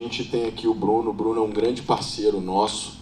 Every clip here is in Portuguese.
A gente tem aqui o Bruno. O Bruno é um grande parceiro nosso.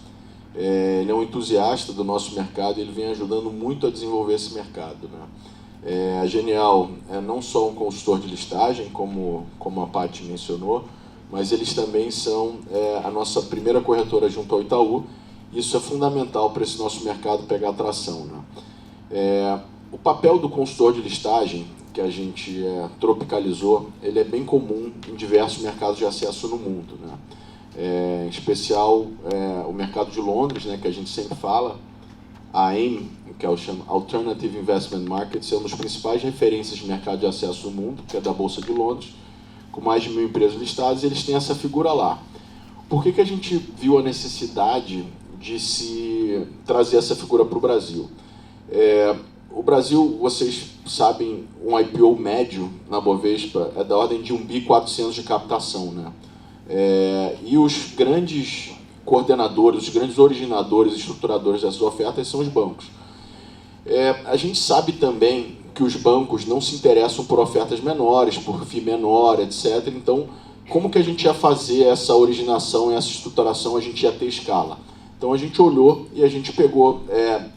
Ele é um entusiasta do nosso mercado e ele vem ajudando muito a desenvolver esse mercado, né? A Genial é não só um consultor de listagem, como a Paty mencionou, mas eles também são a nossa primeira corretora junto ao Itaú. Isso é fundamental para esse nosso mercado pegar tração, né? O papel do consultor de listagem, que a gente tropicalizou, ele é bem comum em diversos mercados de acesso no mundo, né? Em especial o mercado de Londres, né, que a gente sempre fala, a AIM, que é o chama Alternative Investment Markets, é uma das principais referências de mercado de acesso no mundo, que é da Bolsa de Londres, com mais de 1.000 empresas listadas, e eles têm essa figura lá. Por que a gente viu a necessidade de se trazer essa figura para o Brasil? O Brasil, vocês sabem, um IPO médio na Bovespa é da ordem de 1.4 bi de captação, né? E os grandes coordenadores, os grandes originadores e estruturadores dessas ofertas são os bancos. A gente sabe também que os bancos não se interessam por ofertas menores, por FII menor, etc. Então, como que a gente ia fazer essa originação, essa estruturação, a gente ia ter escala? Então a gente olhou e a gente pegou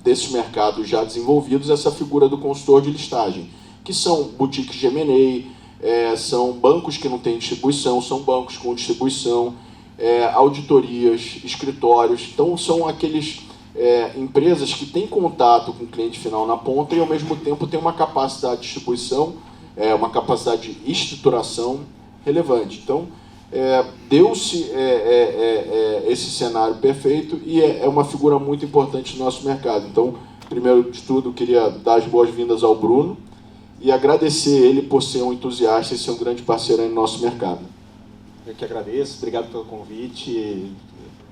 desses mercados já desenvolvidos essa figura do consultor de listagem, que são boutiques de M&A, são bancos que não têm distribuição, são bancos com distribuição, auditorias, escritórios. Então são aqueles empresas que têm contato com o cliente final na ponta e ao mesmo tempo têm uma capacidade de distribuição, uma capacidade de estruturação relevante. Então, deu-se esse cenário perfeito e é uma figura muito importante no nosso mercado. Então, primeiro de tudo, queria dar as boas-vindas ao Bruno e agradecer ele por ser um entusiasta e ser um grande parceiro no nosso mercado. Eu que agradeço, obrigado pelo convite,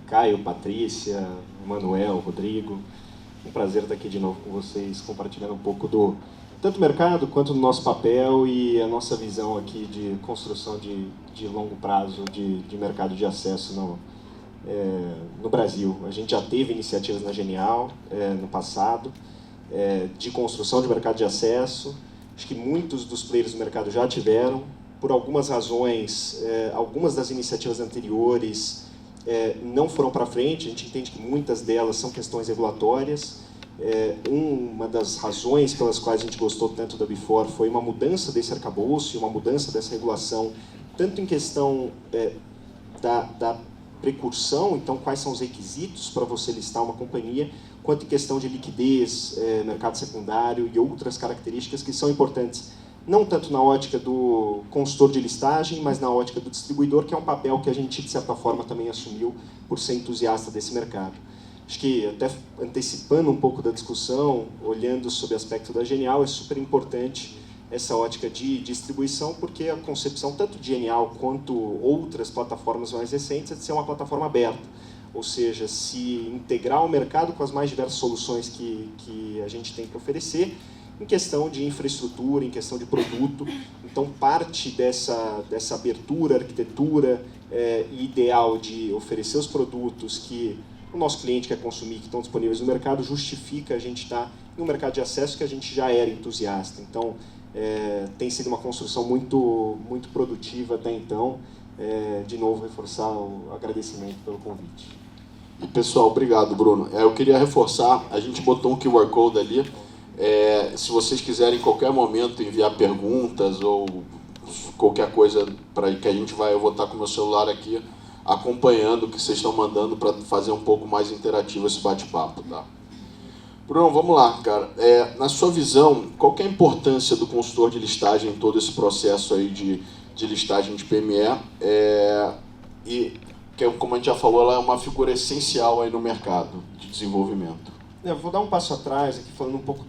Caio, Patrícia, Manuel, Rodrigo. Um prazer estar aqui de novo com vocês, compartilhando um pouco do tanto do mercado quanto do nosso papel e a nossa visão aqui de construção de longo prazo de mercado de acesso no Brasil. A gente já teve iniciativas na Genial no passado, de construção de mercado de acesso. Acho que muitos dos players do mercado já tiveram. Por algumas razões, algumas das iniciativas anteriores não foram para frente. A gente entende que muitas delas são questões regulatórias. Uma das razões pelas quais a gente gostou tanto da Before foi uma mudança desse arcabouço e uma mudança dessa regulação, tanto em questão da precursão, então quais são os requisitos para você listar uma companhia, quanto em questão de liquidez, mercado secundário e outras características que são importantes, não tanto na ótica do consultor de listagem, mas na ótica do distribuidor, que é um papel que a gente, de certa forma, também assumiu por ser entusiasta desse mercado. Acho que, até antecipando um pouco da discussão, olhando sob o aspecto da Genial, é super importante essa ótica de distribuição, porque a concepção tanto de Genial quanto outras plataformas mais recentes é de ser uma plataforma aberta, ou seja, se integrar ao mercado com as mais diversas soluções que a gente tem para oferecer, em questão de infraestrutura, em questão de produto. Então, parte dessa abertura, arquitetura ideal de oferecer os produtos que o nosso cliente quer consumir, que estão disponíveis no mercado, justifica a gente estar em um mercado de acesso que a gente já era entusiasta. Então, tem sido uma construção muito, muito produtiva até então. De novo, reforçar o agradecimento pelo convite. E, pessoal, obrigado, Bruno. Eu queria reforçar, a gente botou um QR Code ali. Se vocês quiserem, em qualquer momento, enviar perguntas ou qualquer coisa para que a gente vai, eu vou estar com o meu celular aqui, acompanhando o que vocês estão mandando para fazer um pouco mais interativo esse bate-papo, tá? Bruno, vamos lá, cara. Na sua visão, qual que é a importância do consultor de listagem em todo esse processo aí de listagem de PME? E, como a gente já falou, ela é uma figura essencial aí no mercado de desenvolvimento. Eu vou dar um passo atrás aqui, falando um pouco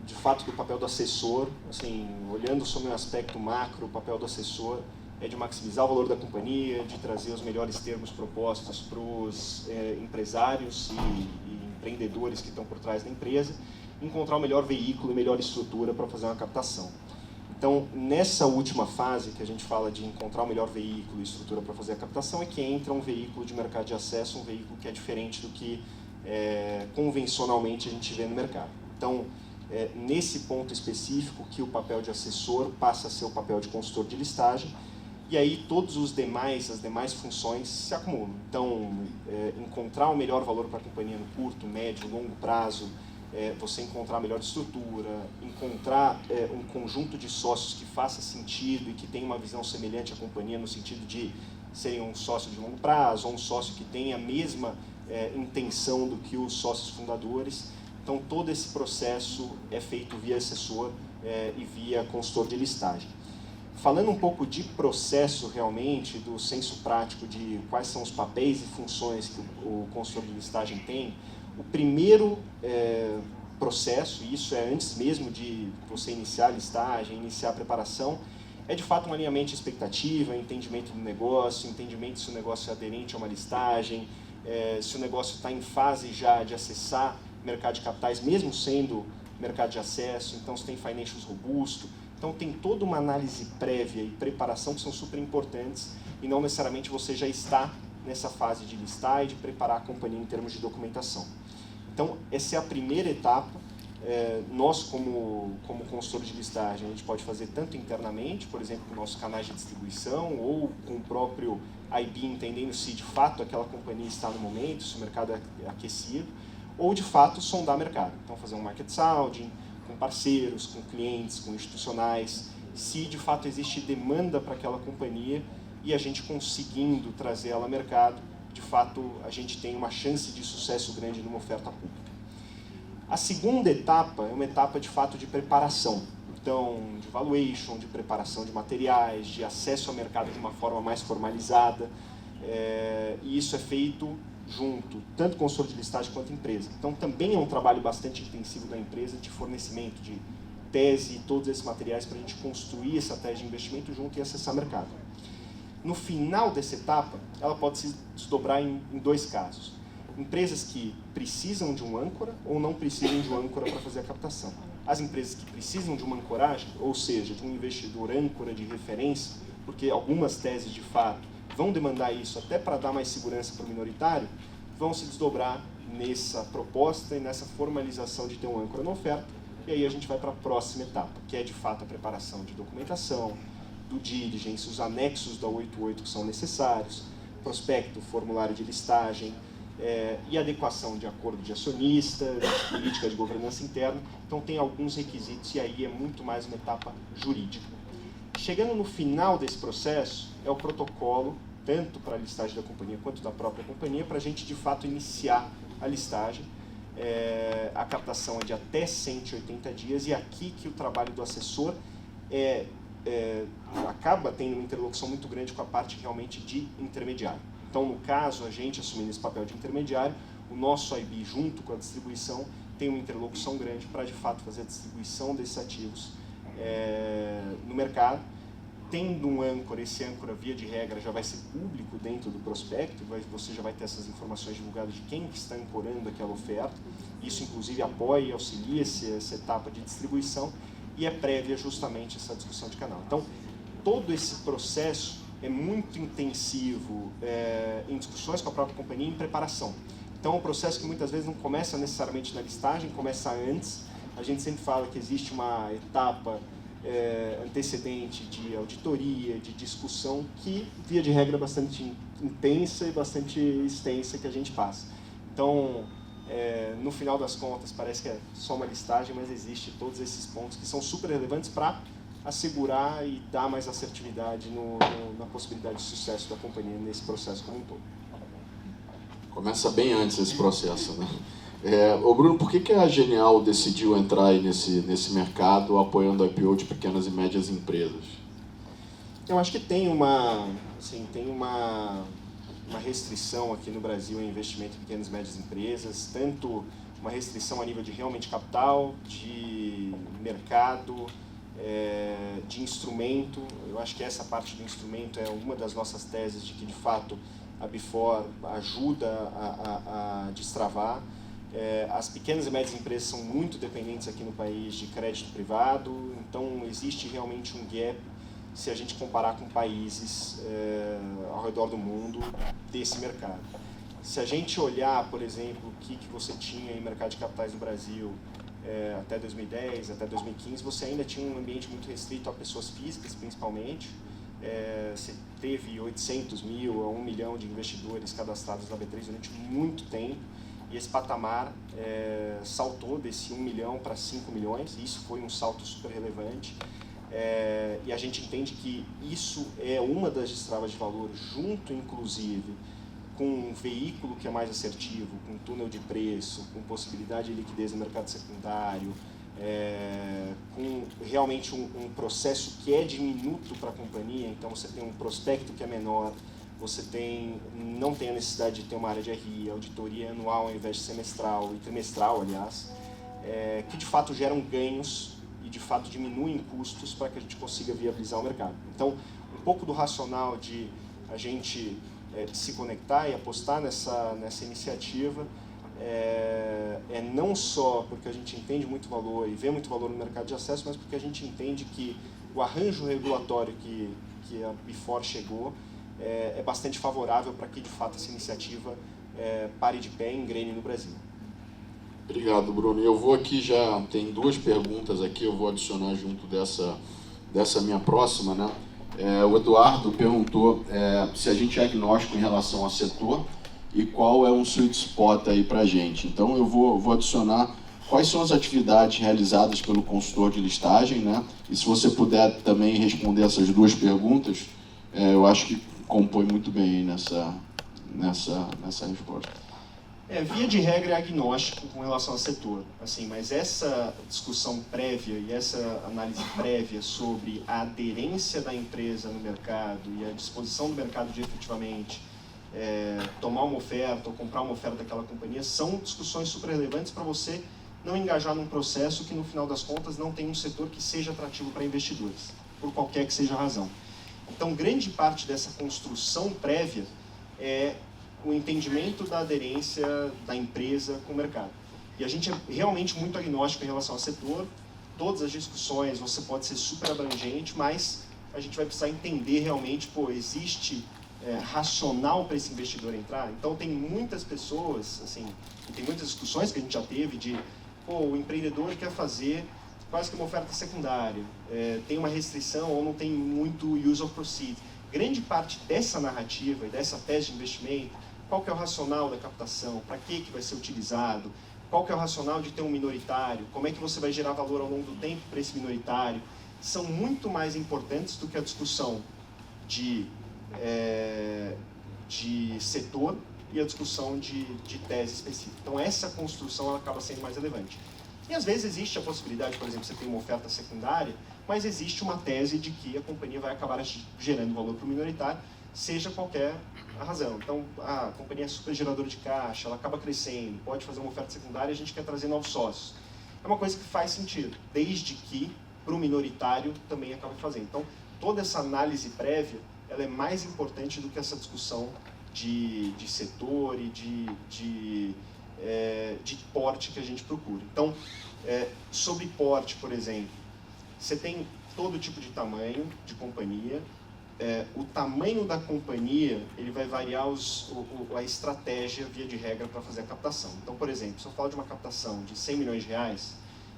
de fato do papel do assessor. Assim, olhando sobre um aspecto macro, o papel do assessor é de maximizar o valor da companhia, de trazer os melhores termos propostos para os empresários e empreendedores que estão por trás da empresa, encontrar o melhor veículo e melhor estrutura para fazer uma captação. Então, nessa última fase, que a gente fala de encontrar o melhor veículo e estrutura para fazer a captação, é que entra um veículo de mercado de acesso, um veículo que é diferente do que convencionalmente a gente vê no mercado. Então, nesse ponto específico, que o papel de assessor passa a ser o papel de consultor de listagem, e aí as demais funções se acumulam. Então, encontrar o melhor valor para a companhia no curto, médio, longo prazo, você encontrar a melhor estrutura, encontrar um conjunto de sócios que faça sentido e que tenha uma visão semelhante à companhia, no sentido de serem um sócio de longo prazo, ou um sócio que tenha a mesma intenção do que os sócios fundadores. Então, todo esse processo é feito via assessor e via consultor de listagem. Falando um pouco de processo realmente, do senso prático de quais são os papéis e funções que o consultor de listagem tem, o primeiro processo, e isso é antes mesmo de você iniciar a listagem, iniciar a preparação, é de fato um alinhamento de expectativa, entendimento do negócio, entendimento se o negócio é aderente a uma listagem, se o negócio está em fase já de acessar mercado de capitais, mesmo sendo mercado de acesso, então se tem financials robusto. Então tem toda uma análise prévia e preparação que são super importantes e não necessariamente você já está nessa fase de listar e de preparar a companhia em termos de documentação. Então essa é a primeira etapa. Nós, como consultor de listagem, a gente pode fazer tanto internamente, por exemplo, com nossos canais de distribuição, ou com o próprio IB, entendendo se de fato aquela companhia está no momento, se o mercado é aquecido, ou de fato sondar mercado. Então fazer um market sounding, com parceiros, com clientes, com institucionais, se de fato existe demanda para aquela companhia e a gente conseguindo trazer ela ao mercado, de fato a gente tem uma chance de sucesso grande numa oferta pública. A segunda etapa é uma etapa de fato de preparação, então de valuation, de preparação de materiais, de acesso ao mercado de uma forma mais formalizada, e isso é feito junto, tanto consultor de listagem quanto empresa. Então também é um trabalho bastante intensivo da empresa de fornecimento de tese e todos esses materiais para a gente construir essa tese de investimento junto e acessar mercado. No final dessa etapa, ela pode se desdobrar em dois casos. Empresas que precisam de um âncora ou não precisam de um âncora para fazer a captação. As empresas que precisam de uma ancoragem, ou seja, de um investidor âncora de referência, porque algumas teses de fato vão demandar isso até para dar mais segurança para o minoritário, vão se desdobrar nessa proposta e nessa formalização de ter um âncora na oferta, e aí a gente vai para a próxima etapa, que é de fato a preparação de documentação, do diligence, os anexos da 88 que são necessários, prospecto, formulário de listagem, e adequação de acordo de acionista, política de governança interna. Então tem alguns requisitos e aí é muito mais uma etapa jurídica. Chegando no final desse processo, é o protocolo, tanto para a listagem da companhia quanto da própria companhia, para a gente de fato iniciar a listagem. A captação é de até 180 dias e aqui que o trabalho do assessor acaba tendo uma interlocução muito grande com a parte realmente de intermediário. Então, no caso, a gente assumindo esse papel de intermediário, o nosso IB, junto com a distribuição, tem uma interlocução grande para, de fato, fazer a distribuição desses ativos no mercado. Tendo um âncora, esse âncora, via de regra, já vai ser público dentro do prospecto, você já vai ter essas informações divulgadas de quem que está ancorando aquela oferta. Isso, inclusive, apoia e auxilia essa etapa de distribuição e é prévia justamente essa discussão de canal. Então, todo esse processo é muito intensivo em discussões com a própria companhia e em preparação. Então, é um processo que muitas vezes não começa necessariamente na listagem, começa antes. A gente sempre fala que existe uma etapa antecedente de auditoria, de discussão, que, via de regra, é bastante intensa e bastante extensa que a gente passa. Então, no final das contas, parece que é só uma listagem, mas existe todos esses pontos que são super relevantes para assegurar e dar mais assertividade na possibilidade de sucesso da companhia nesse processo como um todo. Começa bem antes esse processo, né? Bruno, por que a Genial decidiu entrar aí nesse mercado apoiando a IPO de pequenas e médias empresas? Eu acho que tem uma restrição aqui no Brasil em investimento em pequenas e médias empresas, tanto uma restrição a nível de realmente capital, de mercado, de instrumento. Eu acho que essa parte do instrumento é uma das nossas teses de que, de fato, a Before ajuda a destravar. As pequenas e médias empresas são muito dependentes aqui no país de crédito privado, então existe realmente um gap se a gente comparar com países ao redor do mundo desse mercado. Se a gente olhar, por exemplo, o que você tinha em mercado de capitais no Brasil até 2010, até 2015, você ainda tinha um ambiente muito restrito a pessoas físicas, principalmente, Você teve 800 mil a 1 milhão de investidores cadastrados na B3 durante muito tempo, e esse patamar saltou desse 1 milhão para 5 milhões, e isso foi um salto super relevante. E a gente entende que isso é uma das destravas de valor, junto, inclusive, com um veículo que é mais assertivo, com túnel de preço, com possibilidade de liquidez no mercado secundário, com realmente um processo que é diminuto para a companhia. Então você tem um prospecto que é menor, você não tem a necessidade de ter uma área de RI, auditoria anual ao invés de semestral e trimestral, aliás, que de fato geram ganhos e de fato diminuem custos para que a gente consiga viabilizar o mercado. Então, um pouco do racional de a gente se conectar e apostar nessa iniciativa não só porque a gente entende muito valor e vê muito valor no mercado de acesso, mas porque a gente entende que o arranjo regulatório que a Bifor chegou é bastante favorável para que de fato essa iniciativa pare de pé e engrene no Brasil. Obrigado, Bruno. Eu vou aqui tem 2 perguntas aqui, eu vou adicionar junto dessa minha próxima, né? O Eduardo perguntou se a gente é agnóstico em relação ao setor e qual é um sweet spot aí para a gente. Então eu vou adicionar quais são as atividades realizadas pelo consultor de listagem, né? E se você puder também responder essas 2 perguntas, eu acho que compõe muito bem aí nessa resposta. Via de regra é agnóstico com relação ao setor, assim, mas essa discussão prévia e essa análise prévia sobre a aderência da empresa no mercado e a disposição do mercado de efetivamente tomar uma oferta ou comprar uma oferta daquela companhia são discussões super relevantes para você não engajar num processo que no final das contas não tem um setor que seja atrativo para investidores, por qualquer que seja a razão. Então, grande parte dessa construção prévia é o entendimento da aderência da empresa com o mercado. E a gente é realmente muito agnóstico em relação ao setor. Todas as discussões, você pode ser super abrangente, mas a gente vai precisar entender realmente, existe racional para esse investidor entrar? Então, tem muitas pessoas, assim, tem muitas discussões que a gente já teve de, o empreendedor quer fazer quase que uma oferta secundária, tem uma restrição ou não tem muito use of proceeds. Grande parte dessa narrativa e dessa tese de investimento, qual que é o racional da captação, para que vai ser utilizado, qual que é o racional de ter um minoritário, como é que você vai gerar valor ao longo do tempo para esse minoritário, são muito mais importantes do que a discussão de setor e a discussão de tese específica. Então essa construção ela acaba sendo mais relevante. E às vezes existe a possibilidade, por exemplo, você tem uma oferta secundária, mas existe uma tese de que a companhia vai acabar gerando valor para o minoritário, seja qualquer a razão. Então, a companhia é super geradora de caixa, ela acaba crescendo, pode fazer uma oferta secundária e a gente quer trazer novos sócios. É uma coisa que faz sentido, desde que para o minoritário também acabe fazendo. Então, toda essa análise prévia, ela é mais importante do que essa discussão de setor e de porte que a gente procura. Então, sobre porte, por exemplo, você tem todo tipo de tamanho de companhia. O tamanho da companhia ele vai variar a estratégia, via de regra, para fazer a captação. Então, por exemplo, se eu falo de uma captação de 100 milhões de reais,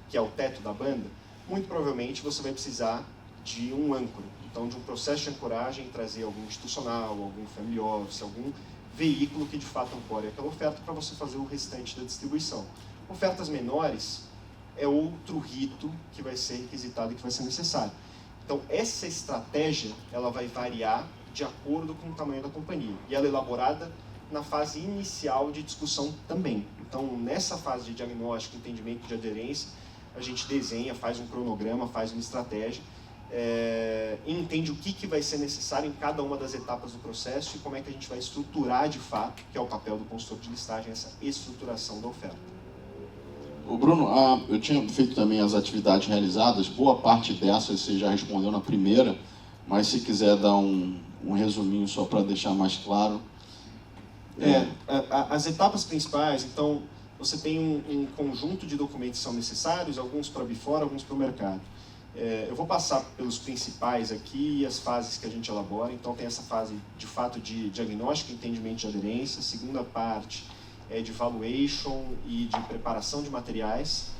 que é o teto da banda, muito provavelmente você vai precisar de um âncora. Então, de um processo de ancoragem, trazer algum institucional, algum family office, algum veículo que de fato ancore aquela oferta para você fazer o restante da distribuição. Ofertas menores é outro rito que vai ser requisitado e que vai ser necessário. Então, essa estratégia ela vai variar de acordo com o tamanho da companhia. E ela é elaborada na fase inicial de discussão também. Então, nessa fase de diagnóstico, entendimento de aderência, a gente desenha, faz um cronograma, faz uma estratégia, e entende o que vai ser necessário em cada uma das etapas do processo e como é que a gente vai estruturar de fato, que é o papel do consultor de listagem, essa estruturação da oferta. O Bruno, eu tinha feito também as atividades realizadas, boa parte dessas você já respondeu na primeira, mas se quiser dar um resuminho só para deixar mais claro. As etapas principais, então, você tem um conjunto de documentos que são necessários, alguns para Bifor, alguns para o mercado. Eu vou passar pelos principais aqui e as fases que a gente elabora. Então, tem essa fase, de fato, de diagnóstico e entendimento de aderência. A segunda parte é de valuation e de preparação de materiais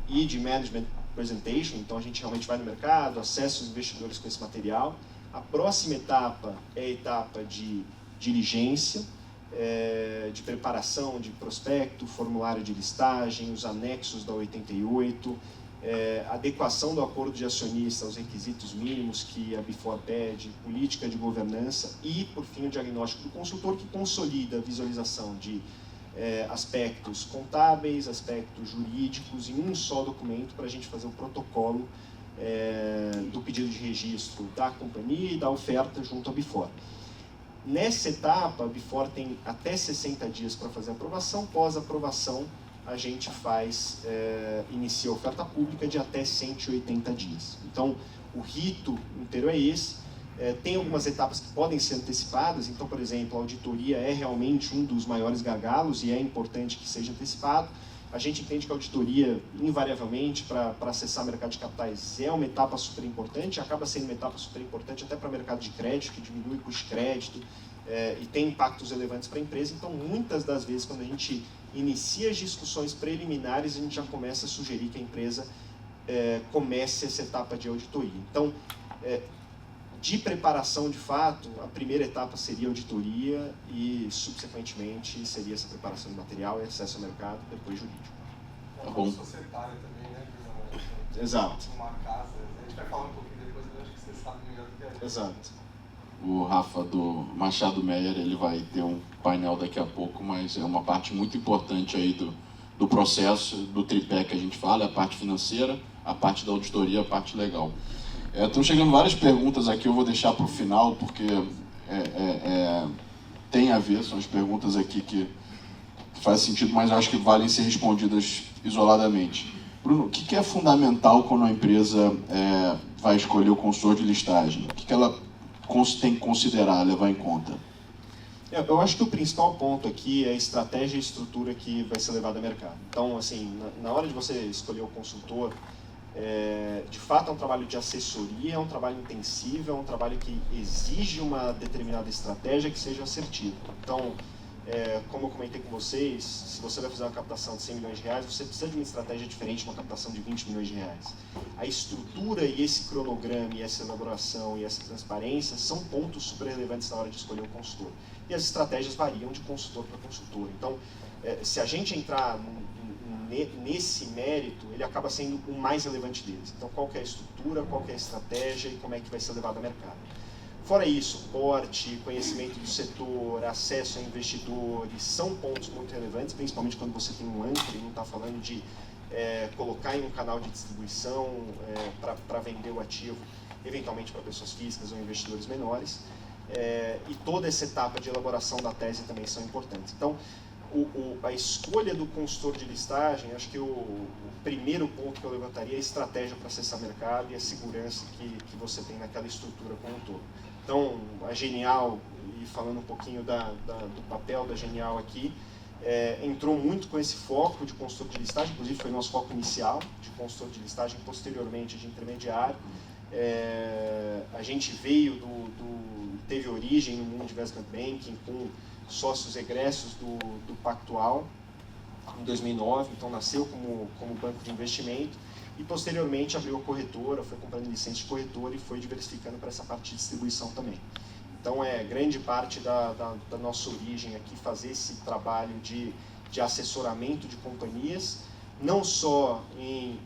e de management presentation, então a gente realmente vai no mercado, acessa os investidores com esse material. A próxima etapa é a etapa de diligência, de preparação de prospecto, formulário de listagem, os anexos da 88, adequação do acordo de acionista aos requisitos mínimos que a Before pede, política de governança e, por fim, o diagnóstico do consultor, que consolida a visualização de aspectos contábeis, aspectos jurídicos em um só documento para a gente fazer o protocolo do pedido de registro da companhia e da oferta junto à Before. Nessa etapa, a Before tem até 60 dias para fazer a aprovação. Pós-aprovação, a gente inicia a oferta pública de até 180 dias. Então, o rito inteiro é esse. Tem algumas etapas que podem ser antecipadas. Então, por exemplo, a auditoria é realmente um dos maiores gargalos e é importante que seja antecipado. A gente entende que a auditoria, invariavelmente, para acessar o mercado de capitais é uma etapa super importante, acaba sendo uma etapa super importante até para o mercado de crédito, que diminui o custo de crédito e tem impactos relevantes para a empresa. Então, muitas das vezes, quando a gente inicia as discussões preliminares, a gente já começa a sugerir que a empresa comece essa etapa de auditoria. Então, de preparação, de fato, a primeira etapa seria a auditoria e, subsequentemente, seria essa preparação de material e acesso ao mercado, depois jurídico. É uma societária também, né? Exato. Uma casa. A gente vai falar um pouquinho depois, mas acho que você sabe melhor do que a gente. Exato. O Rafa do Machado Meyer, ele vai ter um painel daqui a pouco, mas é uma parte muito importante aí do processo, do tripé que a gente fala, a parte financeira, a parte da auditoria, a parte legal. Estão chegando várias perguntas aqui, eu vou deixar para o final, porque tem a ver, são as perguntas aqui que fazem sentido, mas eu acho que valem ser respondidas isoladamente. Bruno, o que é fundamental quando a empresa vai escolher o consultor de listagem? O que ela tem que considerar, levar em conta? Eu acho que o principal ponto aqui é a estratégia e estrutura que vai ser levada ao mercado. Então, assim, na hora de você escolher o consultor, de fato é um trabalho de assessoria, é um trabalho intensivo, é um trabalho que exige uma determinada estratégia que seja assertiva. Então, como eu comentei com vocês, se você vai fazer uma captação de 100 milhões de reais, você precisa de uma estratégia diferente de uma captação de 20 milhões de reais. A estrutura e esse cronograma, e essa elaboração e essa transparência são pontos super relevantes na hora de escolher o consultor. E as estratégias variam de consultor para consultor. Então, se a gente entrar nesse mérito, ele acaba sendo o mais relevante deles. Então, qual que é a estrutura, qual que é a estratégia e como é que vai ser levado ao mercado. Fora isso, porte, conhecimento do setor, acesso a investidores, são pontos muito relevantes, principalmente quando você tem um anchor e não está falando de colocar em um canal de distribuição para vender o ativo, eventualmente para pessoas físicas ou investidores menores. E toda essa etapa de elaboração da tese também são importantes. Então, a escolha do consultor de listagem, acho que o primeiro ponto que eu levantaria é a estratégia para acessar mercado e a segurança que você tem naquela estrutura como um todo. Então, a Genial, e falando um pouquinho do papel da Genial aqui, entrou muito com esse foco de consultor de listagem, inclusive foi nosso foco inicial de consultor de listagem, posteriormente de intermediário. A gente teve origem no mundo de investment banking com sócios egressos do Pactual em 2009, então nasceu como banco de investimento e posteriormente abriu a corretora, foi comprando licença de corretora e foi diversificando para essa parte de distribuição também. Então grande parte da nossa origem aqui fazer esse trabalho de assessoramento de companhias, não só em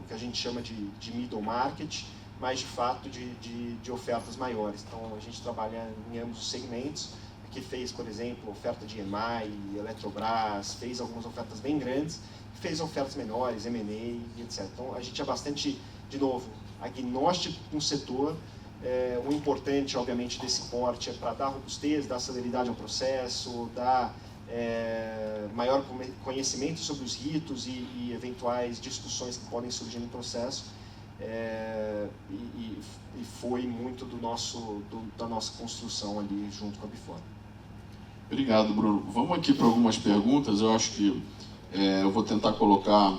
o que a gente chama de middle market, mas de fato de ofertas maiores. Então a gente trabalha em ambos os segmentos, que fez, por exemplo, oferta de EMAI, Eletrobras, fez algumas ofertas bem grandes, fez ofertas menores, M&A e etc. Então a gente é bastante, de novo, agnóstico com o setor. O importante, obviamente, desse porte é para dar robustez, dar celeridade ao processo, dar maior conhecimento sobre os ritos e eventuais discussões que podem surgir no processo. E foi muito da nossa construção ali junto com a Before. Obrigado, Bruno. Vamos aqui para algumas perguntas. Eu acho que eu vou tentar colocar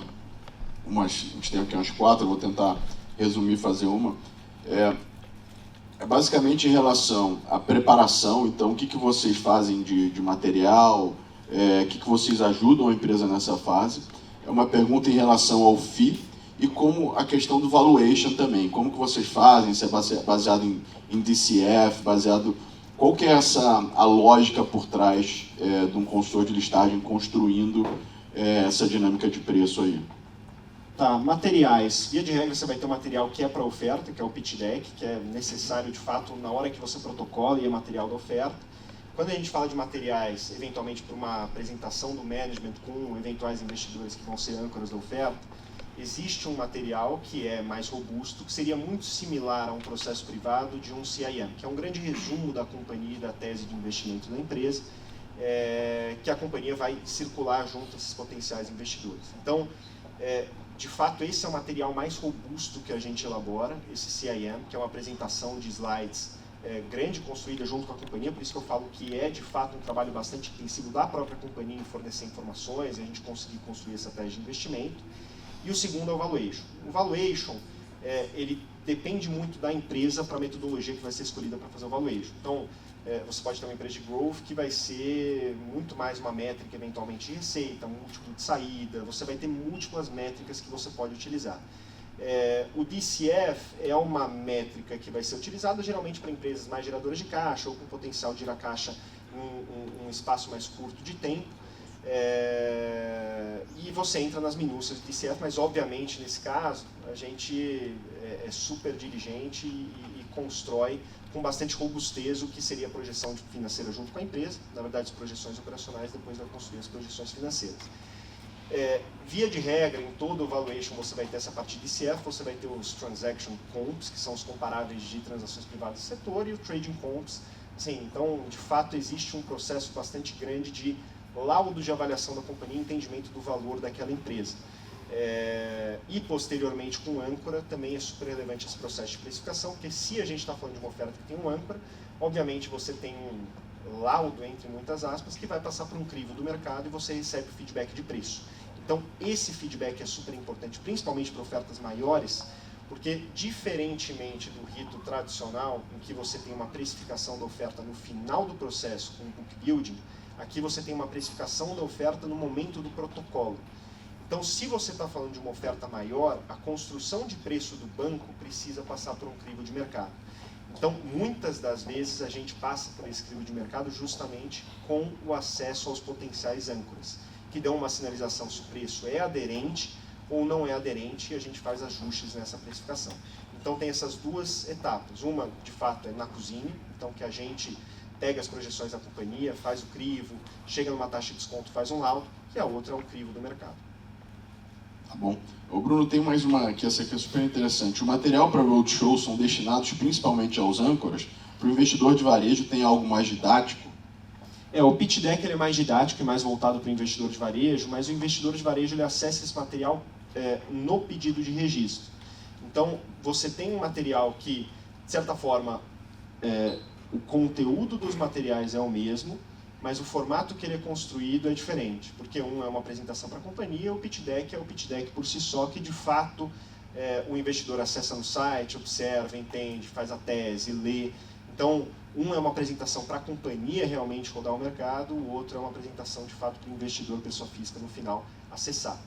a gente tem aqui umas 4, eu vou tentar resumir, fazer uma. Basicamente em relação à preparação, então, o que vocês fazem de material, o que vocês ajudam a empresa nessa fase. É uma pergunta em relação ao FII e como a questão do valuation também. Como que vocês fazem? Se é baseado em DCF, baseado... Qual que é a lógica por trás de um consultor de listagem construindo essa dinâmica de preço aí? Tá, materiais. Via de regra, você vai ter um material que é para oferta, que é o pitch deck, que é necessário, de fato, na hora que você protocola e é material da oferta. Quando a gente fala de materiais, eventualmente para uma apresentação do management com eventuais investidores que vão ser âncoras da oferta, existe um material que é mais robusto, que seria muito similar a um processo privado de um CIM, que é um grande resumo da companhia e da tese de investimento da empresa, que a companhia vai circular junto a esses potenciais investidores. Então, de fato, esse é o material mais robusto que a gente elabora, esse CIM, que é uma apresentação de slides grande, construída junto com a companhia, por isso que eu falo que é, de fato, um trabalho bastante intensivo da própria companhia em fornecer informações e a gente conseguir construir essa tese de investimento. E o segundo é o valuation. O valuation, ele depende muito da empresa para a metodologia que vai ser escolhida para fazer o valuation. Então, você pode ter uma empresa de growth que vai ser muito mais uma métrica, eventualmente, de receita, um múltiplo de saída, você vai ter múltiplas métricas que você pode utilizar. O DCF é uma métrica que vai ser utilizada geralmente para empresas mais geradoras de caixa ou com potencial de gerar caixa em um espaço mais curto de tempo. E você entra nas minúcias do DCF, mas obviamente nesse caso a gente é super diligente e constrói com bastante robustez o que seria a projeção financeira junto com a empresa, na verdade as projeções operacionais, depois vai construir as projeções financeiras. Via de regra, em todo o valuation você vai ter essa parte de DCF, você vai ter os transaction comps, que são os comparáveis de transações privadas do setor, e o trading comps. Assim, então, de fato, existe um processo bastante grande de laudo de avaliação da companhia e entendimento do valor daquela empresa. E, posteriormente, com âncora, também é super relevante esse processo de precificação, porque se a gente está falando de uma oferta que tem um âncora, obviamente você tem um laudo, entre muitas aspas, que vai passar por um crivo do mercado e você recebe o feedback de preço. Então, esse feedback é super importante, principalmente para ofertas maiores, porque, diferentemente do rito tradicional, em que você tem uma precificação da oferta no final do processo, com o book building, aqui você tem uma precificação da oferta no momento do protocolo. Então, se você está falando de uma oferta maior, a construção de preço do banco precisa passar por um crivo de mercado. Então, muitas das vezes a gente passa por esse crivo de mercado justamente com o acesso aos potenciais âncoras, que dão uma sinalização se o preço é aderente ou não é aderente, e a gente faz ajustes nessa precificação. Então tem essas duas etapas. Uma, de fato, é na cozinha, então que a gente pega as projeções da companhia, faz o crivo, chega numa taxa de desconto, faz um laudo, e a outra é o crivo do mercado. Tá bom. O Bruno, tem mais uma aqui, essa aqui é super interessante. O material para roadshow são destinados principalmente aos âncoras. Para o investidor de varejo, tem algo mais didático? O pitch deck ele é mais didático e mais voltado para o investidor de varejo, mas o investidor de varejo ele acessa esse material no pedido de registro. Então, você tem um material que, de certa forma, o conteúdo dos materiais é o mesmo, mas o formato que ele é construído é diferente, porque um é uma apresentação para a companhia, o pitch deck é o pitch deck por si só, que de fato o investidor acessa no site, observa, entende, faz a tese, lê. Então, um é uma apresentação para a companhia realmente rodar o mercado, o outro é uma apresentação de fato para o investidor, pessoa física, no final, acessar.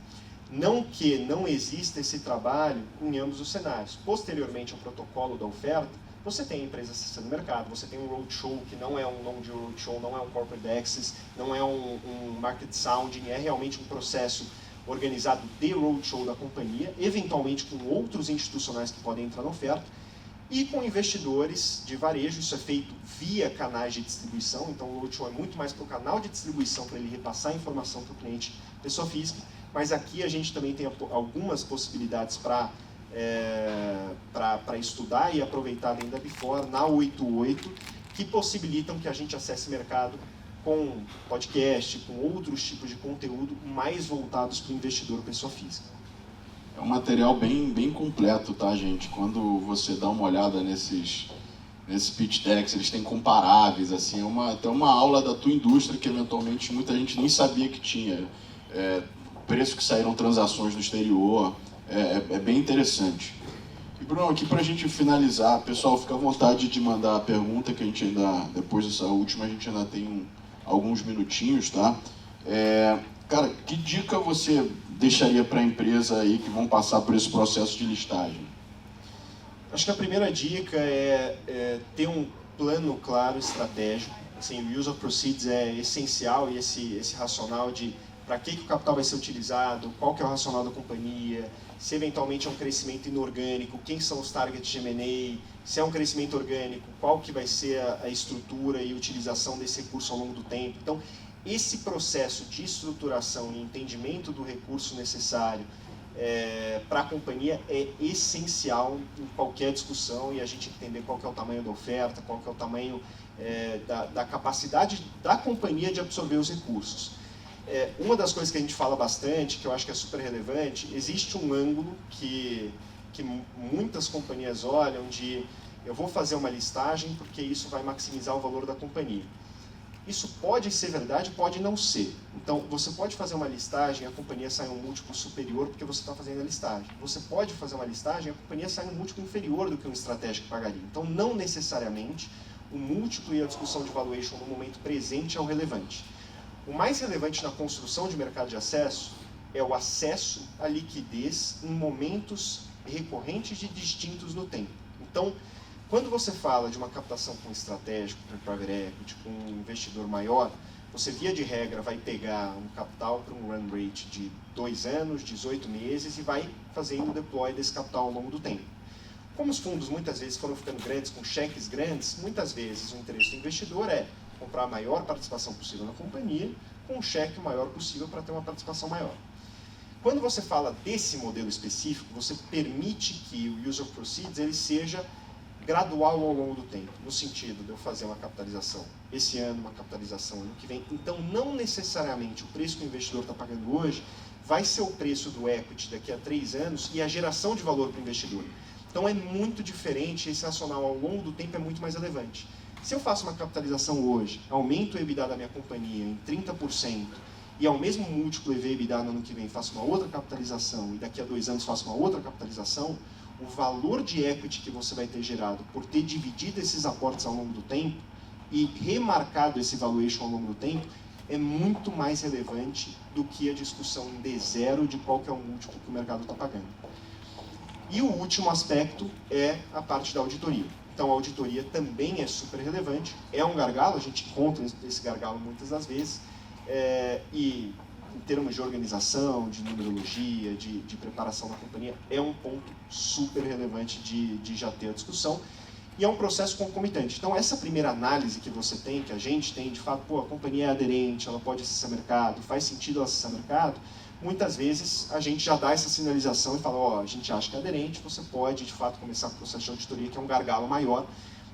Não que não exista esse trabalho em ambos os cenários. Posteriormente ao protocolo da oferta, você tem a empresa acessando o mercado, você tem um roadshow que não é um nome de roadshow, não é um corporate access, não é um market sounding, é realmente um processo organizado de roadshow da companhia, eventualmente com outros institucionais que podem entrar na oferta, e com investidores de varejo. Isso é feito via canais de distribuição, então o roadshow é muito mais para o canal de distribuição, para ele repassar a informação para o cliente, pessoa física, mas aqui a gente também tem algumas possibilidades para estudar e aproveitar além da Before na 88, que possibilitam que a gente acesse mercado com podcast, com outros tipos de conteúdo mais voltados para o investidor, pessoa física. É um material bem completo, tá, gente? Quando você dá uma olhada nesses pitch decks, eles têm comparáveis, assim, até uma aula da tua indústria que eventualmente muita gente nem sabia que tinha. Preço que saíram transações no exterior, é bem interessante. E Bruno, aqui pra gente finalizar, pessoal, fica à vontade de mandar a pergunta, que a gente ainda, depois dessa última, a gente ainda tem alguns minutinhos, tá? Cara, que dica você deixaria para a empresa aí que vão passar por esse processo de listagem? Acho que a primeira dica é ter um plano claro, estratégico. Assim, o Use of Proceeds é essencial, e esse racional de para que o capital vai ser utilizado, qual que é o racional da companhia, se eventualmente é um crescimento inorgânico, quem são os targets de M&A, se é um crescimento orgânico, qual que vai ser a estrutura e utilização desse recurso ao longo do tempo. Então, esse processo de estruturação e entendimento do recurso necessário para a companhia é essencial em qualquer discussão, e a gente entender qual que é o tamanho da oferta, qual que é o tamanho da capacidade da companhia de absorver os recursos. Uma das coisas que a gente fala bastante, que eu acho que é super relevante, existe um ângulo que muitas companhias olham de eu vou fazer uma listagem porque isso vai maximizar o valor da companhia. Isso pode ser verdade, pode não ser. Então, você pode fazer uma listagem e a companhia sai um múltiplo superior porque você está fazendo a listagem. Você pode fazer uma listagem e a companhia sai um múltiplo inferior do que um estratégico pagaria. Então, não necessariamente o múltiplo e a discussão de valuation no momento presente é o relevante. O mais relevante na construção de mercado de acesso é o acesso à liquidez em momentos recorrentes e distintos no tempo. Então, quando você fala de uma captação com estratégico, com private equity, com um investidor maior, você, via de regra, vai pegar um capital para um run rate de 2 anos, 18 meses, e vai fazendo o deploy desse capital ao longo do tempo. Como os fundos muitas vezes foram ficando grandes, com cheques grandes, muitas vezes o interesse do investidor é comprar a maior participação possível na companhia, com um cheque o maior possível para ter uma participação maior. Quando você fala desse modelo específico, você permite que o Use of Proceeds ele seja gradual ao longo do tempo, no sentido de eu fazer uma capitalização esse ano, uma capitalização ano que vem. Então, não necessariamente o preço que o investidor está pagando hoje vai ser o preço do equity daqui a 3 anos e a geração de valor para o investidor. Então, é muito diferente, esse racional ao longo do tempo é muito mais relevante. Se eu faço uma capitalização hoje, aumento o EBITDA da minha companhia em 30%, e ao mesmo múltiplo EV/EBITDA no ano que vem faço uma outra capitalização, e daqui a 2 anos faço uma outra capitalização, o valor de equity que você vai ter gerado por ter dividido esses aportes ao longo do tempo e remarcado esse valuation ao longo do tempo é muito mais relevante do que a discussão em D0 de qual que é o múltiplo que o mercado está pagando. E o último aspecto é a parte da auditoria. Então, a auditoria também é super relevante, é um gargalo, a gente encontra esse gargalo muitas das vezes, e em termos de organização, de numerologia, de preparação da companhia, é um ponto super relevante de já ter a discussão, e é um processo concomitante. Então, essa primeira análise que você tem, que a gente tem, de fato, pô, a companhia é aderente, ela pode acessar mercado, faz sentido ela acessar mercado, muitas vezes a gente já dá essa sinalização e fala, ó, a gente acha que é aderente, você pode, de fato, começar com o processo de auditoria, que é um gargalo maior.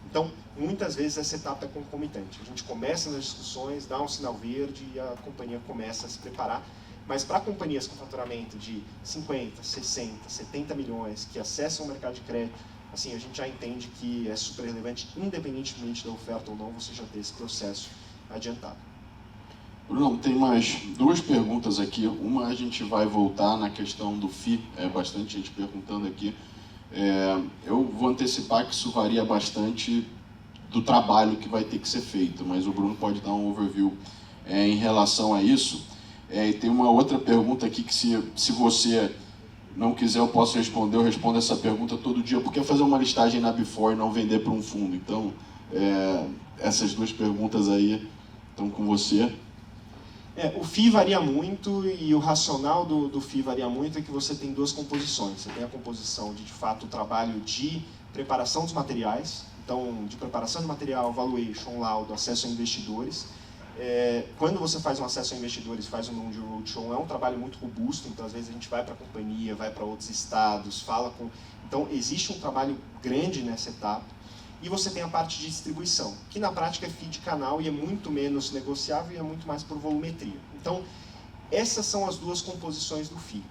Então, muitas vezes essa etapa é concomitante. A gente começa nas discussões, dá um sinal verde e a companhia começa a se preparar. Mas para companhias com faturamento de 50, 60, 70 milhões que acessam o mercado de crédito, assim, a gente já entende que é super relevante, independentemente da oferta ou não, você já ter esse processo adiantado. Bruno, tem mais 2 perguntas aqui. Uma a gente vai voltar na questão do FII, bastante gente perguntando aqui. Eu vou antecipar que isso varia bastante do trabalho que vai ter que ser feito, mas o Bruno pode dar um overview em relação a isso. E tem uma outra pergunta aqui que se você não quiser eu posso responder, eu respondo essa pergunta todo dia. Por que fazer uma listagem na Before e não vender para um fundo? Então, essas 2 perguntas aí estão com você. O FII varia muito, e o racional do FII varia muito, é que você tem 2 composições. Você tem a composição de fato, o trabalho de preparação dos materiais, então, de preparação de material, valuation, laudo, acesso a investidores. Quando você faz um acesso a investidores, faz um non-deal roadshow, é um trabalho muito robusto, então às vezes a gente vai para a companhia, vai para outros estados, fala com... Então, existe um trabalho grande nessa etapa. E você tem a parte de distribuição, que na prática é FII de canal e é muito menos negociável e é muito mais por volumetria. Então, essas são as 2 composições do FII.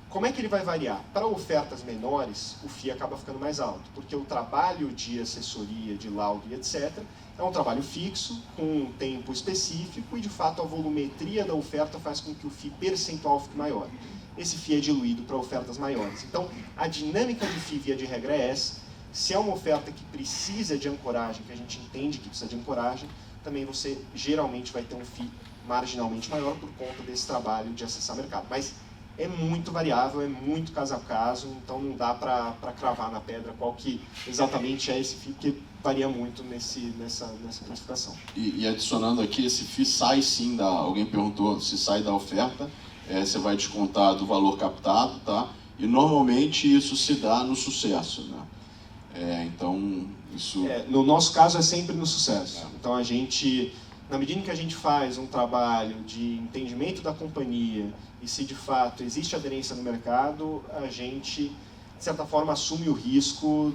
Como é que ele vai variar? Para ofertas menores, o FII acaba ficando mais alto, porque o trabalho de assessoria, de laudo e etc. é um trabalho fixo, com um tempo específico, e de fato a volumetria da oferta faz com que o FII percentual fique maior. Esse FII é diluído para ofertas maiores. Então, a dinâmica de FII, via de regra, é essa. Se é uma oferta que precisa de ancoragem, que a gente entende que precisa de ancoragem, também você geralmente vai ter um FII marginalmente maior por conta desse trabalho de acessar mercado. Mas é muito variável, é muito caso a caso, então não dá para cravar na pedra qual que exatamente é esse FII, porque varia muito nessa classificação. E adicionando aqui, esse FII sai sim alguém perguntou se sai da oferta, você vai descontar do valor captado, tá? E normalmente isso se dá no sucesso, né? Então, isso... no nosso caso é sempre no sucesso. Então a gente, na medida em que a gente faz um trabalho de entendimento da companhia e se de fato existe aderência no mercado, a gente, de certa forma, assume o risco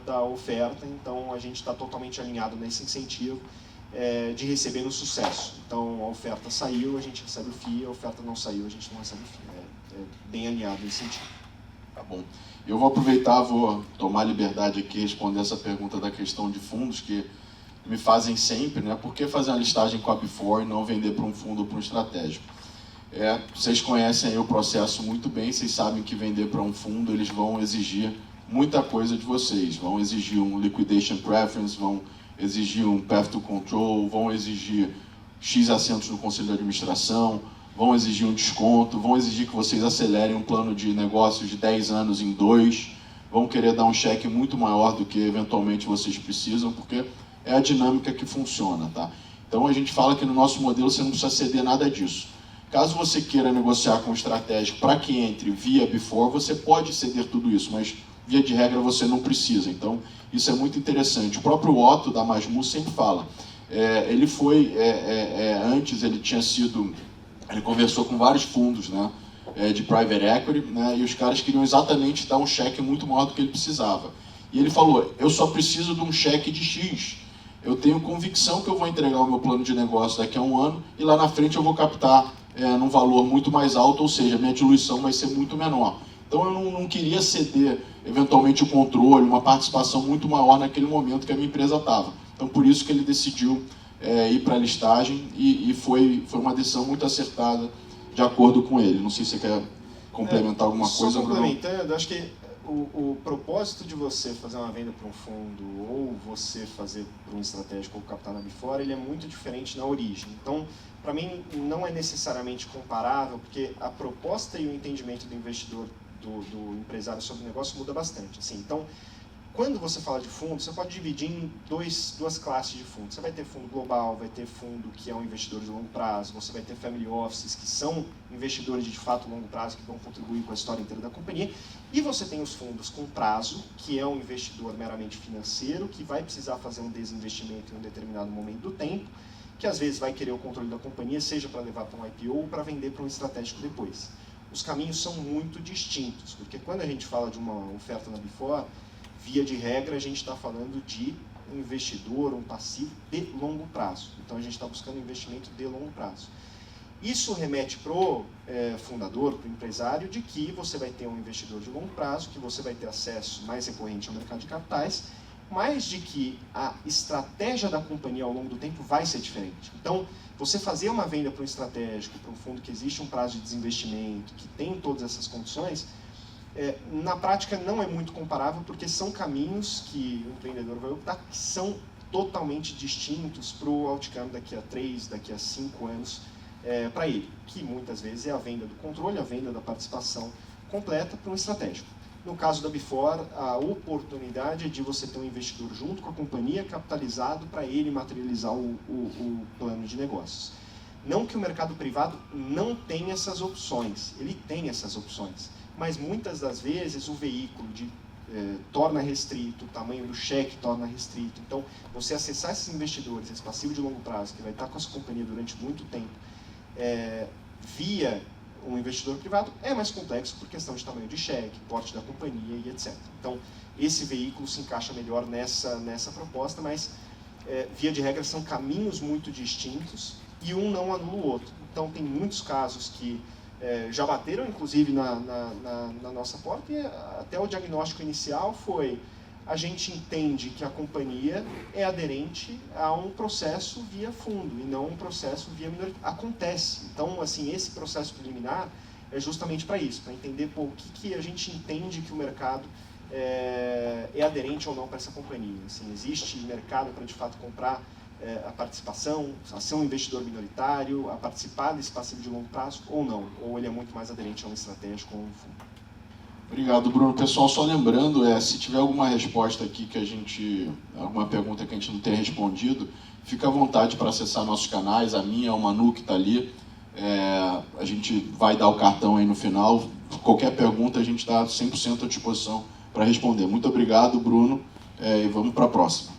da oferta, então a gente está totalmente alinhado nesse incentivo de receber no sucesso. Então a oferta saiu, a gente recebe o FII, a oferta não saiu, a gente não recebe o FII. É bem alinhado nesse sentido. Tá bom. Eu vou aproveitar, vou tomar a liberdade aqui e responder essa pergunta da questão de fundos, que me fazem sempre, né? Por que fazer uma listagem com a Before e não vender para um fundo ou para um estratégico? Vocês conhecem aí o processo muito bem, vocês sabem que vender para um fundo, eles vão exigir muita coisa de vocês. Vão exigir um liquidation preference, vão exigir um path to control, vão exigir X assentos no conselho de administração, vão exigir um desconto, vão exigir que vocês acelerem um plano de negócios de 10 anos em 2, vão querer dar um cheque muito maior do que eventualmente vocês precisam, porque é a dinâmica que funciona, tá? Então a gente fala que no nosso modelo você não precisa ceder nada disso. Caso você queira negociar com um estratégico para que entre via Before, você pode ceder tudo isso, mas via de regra você não precisa. Então isso é muito interessante. O próprio Otto da Masmu sempre fala, ele foi, antes ele tinha sido, ele conversou com vários fundos, né, de private equity, né, e os caras queriam exatamente dar um cheque muito maior do que ele precisava. E ele falou, eu só preciso de um cheque de X. Eu tenho convicção que eu vou entregar o meu plano de negócio daqui a um ano e lá na frente eu vou captar num valor muito mais alto, ou seja, minha diluição vai ser muito menor. Então eu não queria ceder, eventualmente, o controle, uma participação muito maior naquele momento que a minha empresa estava. Então por isso que ele decidiu ir para a listagem e foi uma decisão muito acertada de acordo com ele. Não sei se você quer complementar alguma coisa. Só complementando, acho que o propósito de você fazer uma venda para um fundo ou você fazer para um estratégico ou captar na Before, ele é muito diferente na origem. Então, para mim, não é necessariamente comparável, porque a proposta e o entendimento do investidor, do empresário sobre o negócio muda bastante. Assim, então, quando você fala de fundo, você pode dividir em duas classes de fundos. Você vai ter fundo global, vai ter fundo que é um investidor de longo prazo, você vai ter family offices, que são investidores de fato longo prazo, que vão contribuir com a história inteira da companhia. E você tem os fundos com prazo, que é um investidor meramente financeiro, que vai precisar fazer um desinvestimento em um determinado momento do tempo, que às vezes vai querer o controle da companhia, seja para levar para um IPO ou para vender para um estratégico depois. Os caminhos são muito distintos, porque quando a gente fala de uma oferta na Before, via de regra, a gente está falando de um investidor, um passivo de longo prazo. Então, a gente está buscando um investimento de longo prazo. Isso remete para o fundador, para o empresário, de que você vai ter um investidor de longo prazo, que você vai ter acesso mais recorrente ao mercado de capitais, mas de que a estratégia da companhia ao longo do tempo vai ser diferente. Então, você fazer uma venda para um estratégico, para um fundo que existe um prazo de desinvestimento, que tem todas essas condições, na prática não é muito comparável, porque são caminhos que o empreendedor vai optar que são totalmente distintos para o outcome daqui a 3, daqui a 5 anos para ele, que muitas vezes é a venda do controle, a venda da participação completa para um estratégico. No caso da Before, a oportunidade é de você ter um investidor junto com a companhia, capitalizado para ele materializar o plano de negócios. Não que o mercado privado não tenha essas opções, ele tem essas opções. Mas muitas das vezes o veículo torna restrito, o tamanho do cheque torna restrito. Então, você acessar esses investidores, esse passivo de longo prazo, que vai estar com a sua companhia durante muito tempo, via um investidor privado, é mais complexo por questão de tamanho de cheque, porte da companhia e etc. Então, esse veículo se encaixa melhor nessa proposta, mas, via de regra, são caminhos muito distintos e um não anula o outro. Então, tem muitos casos que já bateram, inclusive, na nossa porta, e até o diagnóstico inicial foi: a gente entende que a companhia é aderente a um processo via fundo e não um processo via minoritário. Acontece. Então, assim, esse processo preliminar é justamente para isso, para entender o que a gente entende que o mercado é aderente ou não para essa companhia. Assim, existe mercado para, de fato, comprar a participação, a ser um investidor minoritário, a participar desse passivo de longo prazo ou não? Ou ele é muito mais aderente a uma estratégia como um fundo? Obrigado, Bruno. Pessoal, só lembrando, se tiver alguma resposta aqui alguma pergunta que a gente não tenha respondido, fica à vontade para acessar nossos canais, a minha, o Manu que está ali. A gente vai dar o cartão aí no final. Qualquer pergunta a gente está 100% à disposição para responder. Muito obrigado, Bruno, e vamos para a próxima.